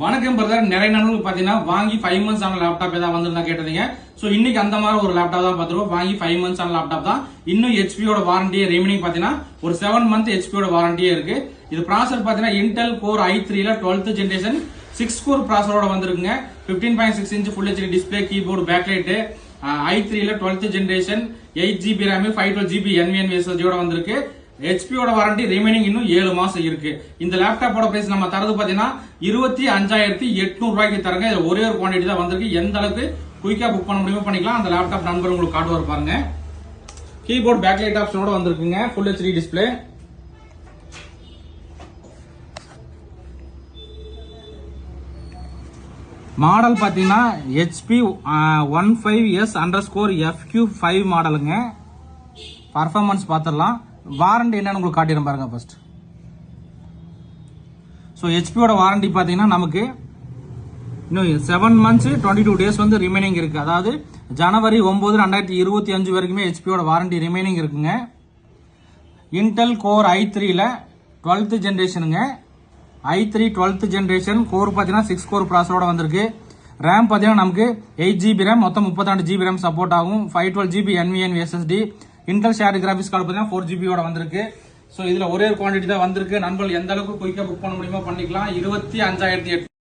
வணக்கம் பிரதர். நிறைய நண்பர்கள் பாத்தீங்கன்னா வாங்கி 5 months ஆன லேப்டாப் ஏதாவது வந்திருந்தா கேட்டீங்க. சோ இன்னைக்கு அந்த மாதிரி ஒரு லேப்டாப் தான் பாத்துருவோம். வாங்கி 5 months ஆன லேப்டாப் தான். இன்னும் ஹெச்பியோட வாரண்டி ரிமைனிங் பாத்தீங்கன்னா ஒரு 7 month ஹெச்பியோட வாரண்டியே இருக்கு. இது ப்ராசஸர் பாத்தீங்கன்னா Intel Core i3ல 12th ஜெனரேஷன் 6 கோர் ப்ராசஸரோட வந்திருக்குங்க. 15.6 inch full HD display, keyboard, backlight, i3ல 12th generation 8GB RAM 512GB NVMe SSD ஓட வந்திருக்கு. ஹெச்பியோட வாரண்டி ரிமைனிங் இன்னும் 7 மாசம் இருக்கு. இந்த லேப்டாப்போட பிரைஸ் நம்ம தரது பாத்தீங்கன்னா 25,800 ரூபாய்க்கு தரங்க. இது ஒரே ஒரு குவான்டிட்டி தான் வந்திருக்கு. எந்த அளவுக்கு குயிக்கா புக் பண்ண முடியுமோ பண்ணிக்கலாம். அந்த லேப்டாப் நம்பர் உங்களுக்கு காட்டுவார் பாருங்க. கீபோர்டு பேக்லைட் ஆப்ஷனோட வந்திருக்குங்க. ஃபுல் ஹெச்டி டிஸ்பிளே, மாடல் பாத்தீங்கன்னா HP 15S_FQ5 மாடலுங்க. பர்ஃபார்மன்ஸ் பாத்திரலாம். வாரண்டி என்னன்னு உங்களுக்கு காட்டிடும் பாருங்க ஃபர்ஸ்ட். ஸோ ஹெச்பியோட வாரண்டி பார்த்தீங்கன்னா நமக்கு இன்னும் 7 months 22 days வந்து ரிமைனிங் இருக்கு. அதாவது ஜனவரி 9, 2025 வரைக்குமே ஹெச்பியோட வாரண்டி ரிமைனிங் இருக்குங்க. இன்டெல் கோர் i3ல 12th ஜெனரேஷனுங்க. i3 12th ஜெனரேஷன் கோர் பார்த்தீங்கன்னா 6 கோர் ப்ராசஸரோட வந்திருக்கு. ரேம் பார்த்தீங்கன்னா நமக்கு 8GB RAM, மொத்தம் 32GB RAM சப்போர்ட் ஆகும். 512GB NVMe SSD, Intel shared graphics card பார்த்தீங்கன்னா 4GB ஓட வந்திருக்கு. ஸோ இதுல ஒரே ஒரு குவான்டிட்டி தான் வந்திருக்கு. நண்பர்கள் எந்த அளவுக்கு குயிக்கா புக் பண்ண முடியுமோ பண்ணிக்கலாம். 25,800